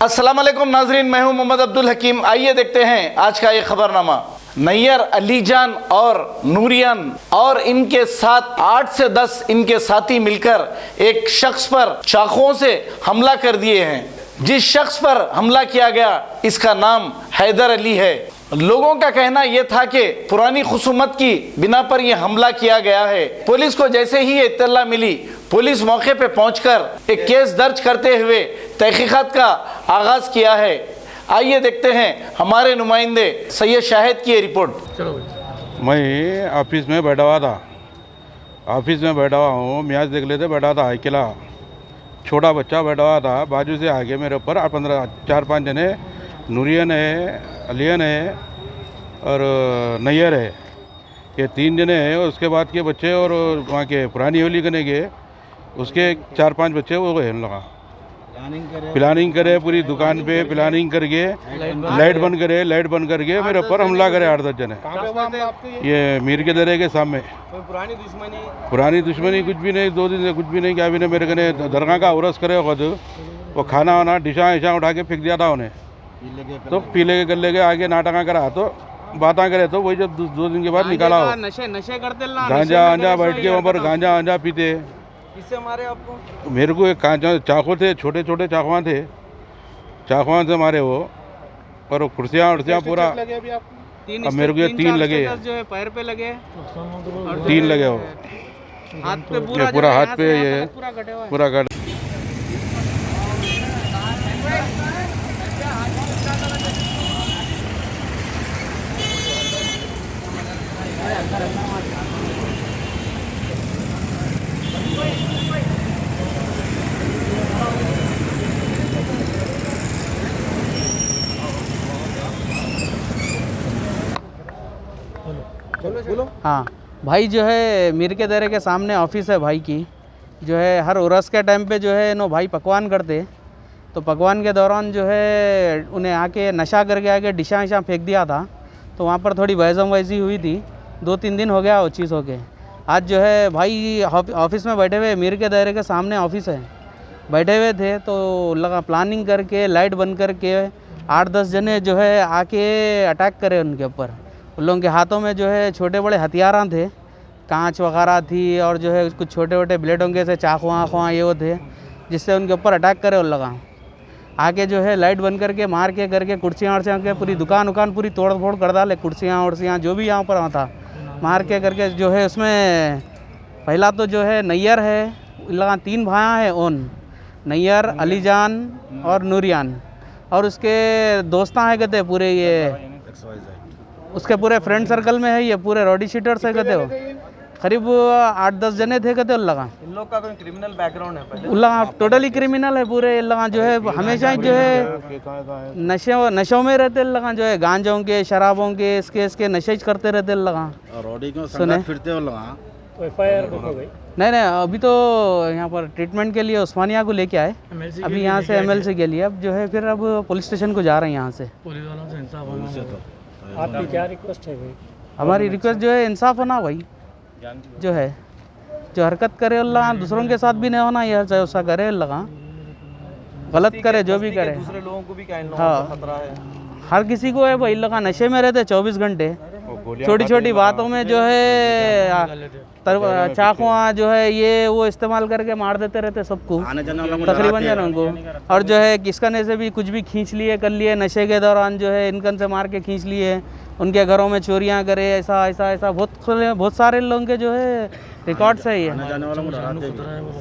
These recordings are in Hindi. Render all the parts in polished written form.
अस्सलाम वालेकुम नाजरीन, मैं हूं मोहम्मद अब्दुल हकीम। आइए देखते हैं आज का ये खबरनामा। नैयर, अलीजान और नूरियान और इनके साथ 8 से 10 इनके साथी मिलकर एक शख्स पर चाकुओं से हमला कर दिए हैं। जिस शख्स पर हमला किया गया इसका नाम हैदर अली है। लोगों का कहना यह था कि पुरानी खुसूमत की बिना पर यह हमला किया गया है। पुलिस को जैसे ही ये इत्तला मिली, पुलिस मौके पे पहुंचकर एक केस दर्ज करते हुए तहकीकात का आगाज किया है। आइए देखते हैं हमारे नुमाइंदे सैयद शाहिद की रिपोर्ट। मैं ऑफिस में बैठा हुआ था, मैच देख लेते बैठा था अकेला। छोटा बच्चा बैठा हुआ था, बाजू से आगे मेरे ऊपर 4-5 जने, नूरियन है, अलियन है और नैयर है, ये 3 जने हैं। और उसके बाद के बच्चे और वहाँ के पुरानी होली करने के उसके 4-5 बच्चे वो गए। लगा प्लानिंग करे पूरी दुकान पे, प्लानिंग करके लाइट बंद करके मेरे ऊपर हमला करे 8-10 जने। ये मीर के दरे के सामने। पुरानी दुश्मनी कुछ भी नहीं, 2 दिन से कुछ भी नहीं। क्या भी नहीं, मेरे कने दरगाह का उरस करे खुद वो खाना वाना डिशा उठा के फेंक दिया था उन्हें। तो पीले के गले के आगे नाटका करा तो बातें करे तो वही जब 2 दिन के बाद निकाला हो। नशे करते गांजा बैठ के वहाँ पर गांजा पीते। किससे मारे आपको? मेरे को एक चाकू थे, छोटे चाकुआ थे, चाकुआ से मारे वो। और वो कुर्सियाँ पूरा। अब मेरे को ये 3 लगे, जो है पैर पे लगे, 3 लगे वो हाथ पे पूरा हाथ पे ये पूरा कट। हाँ भाई, जो है मीर के दरे के सामने ऑफिस है भाई की। जो है हर उरस के टाइम पे जो है नो भाई पकवान करते, तो पकवान के दौरान जो है उन्हें आके नशा करके आके डिशा फेंक दिया था। तो वहाँ पर थोड़ी बहसमबाजी हुई थी। 2-3 दिन हो गया वो चीज़ हो के। आज जो है भाई ऑफिस में बैठे हुए, मीर के दायरे के सामने ऑफिस है, बैठे हुए थे तो लगा प्लानिंग करके लाइट बंद करके 8-10 जने जो है आके अटैक करे उनके ऊपर। उन लोगों के हाथों में जो है छोटे बड़े हथियार थे, कांच वगैरह थी और जो है कुछ छोटे ब्लेडों के से चाकुआ ये वो थे, जिससे उनके ऊपर अटैक करे। उन लगा आके जो है लाइट बंद करके मार के करके कुर्सियाँ के पूरी दुकान पूरी तोड़ फोड़ कर डाले। कुर्सियाँ जो भी यहाँ पर था मार के करके जो है उसमें पहला तो जो है नैयर है, लगा 3 भाई हैं ओन, नैयर, अलीजान और नूरियान। और उसके दोस्तां है कहते पूरे, ये उसके पूरे फ्रेंड सर्कल में है, ये पूरे रॉडी शीटर्स है कहते हो। करीब 8-10 जने थे कहते। उल्लगा इन लोग का कोई क्रिमिनल बैकग्राउंड है पहले? उल्लगा टोटली क्रिमिनल है पूरे। लगा जो है हमेशा ही जो है नशों में रहते। लगा जो है गांजों के, शराबों के, इसके नशे करते रहते। लगा सुने फिरते नहीं, अभी तो यहाँ पर ट्रीटमेंट के लिए उस्मानिया को लेके आए। अभी यहाँ से MLC के लिए अब जो है फिर अब पुलिस स्टेशन को जा रहे हैं। यहाँ से आपकी क्या रिक्वेस्ट है भाई? हमारी रिक्वेस्ट जो है इंसाफ होना भाई। जो है जो हरकत करे अल्लाह दूसरों के साथ भी नहीं होना, यह चाहे उसका करे अल्लाह, गलत करे जो भी करे। दूसरे लोगों को भी खतरा है, हर किसी को है भाई। लगा नशे में रहते 24 घंटे, छोटी बातों में जो है चाकुआ जो है ये वो इस्तेमाल करके मार देते रहते सबको, तकरीबन जनों को। और जो है किसकने से भी कुछ भी खींच लिए कर लिए नशे के दौरान, जो है इनकन से मार के खींच लिए, उनके घरों में चोरियां करे, ऐसा बहुत सारे लोगों के जो है रिकॉर्ड्स है। ये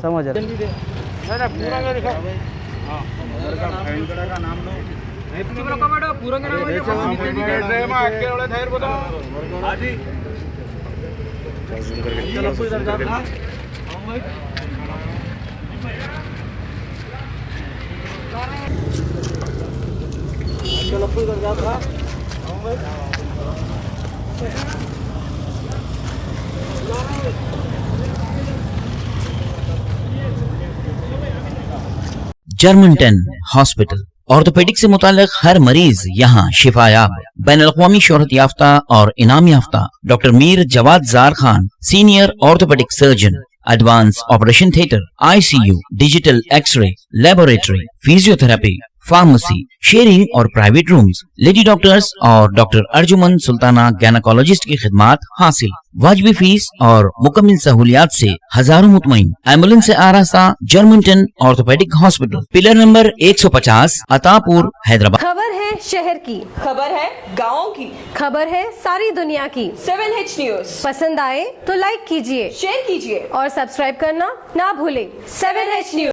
समझ जर्मनटन हॉस्पिटल ऑर्थोपेडिक से मुताल्लिक हर मरीज यहाँ शिफायाब। बैनुल-अक़वामी शोहरत याफ्ता और इनाम याफ्ता doctor Mir Jawad Jar Khan, senior orthopaedic surgeon, advance operation theatre, ICU, digital x ray, laboratory, physiotherapy, pharmacy, sharing और प्राइवेट रूम्स, लेडी डॉक्टर्स और डॉक्टर अर्जुमन सुल्ताना गैनाकोलॉजिस्ट की खिदमात हासिल। वाजबी फीस और मुकम्मल सहूलियात से हजारों मुतमईन। एम्बुलेंस से आरास्ता Germanton orthopaedic hospital, pillar number 150, Attapur, Hyderabad. खबर है शहर की, खबर है गाँव की, खबर है सारी दुनिया की। 7H न्यूज पसंद आए तो लाइक कीजिए, शेयर कीजिए और सब्सक्राइब करना ना भूलें। 7H news.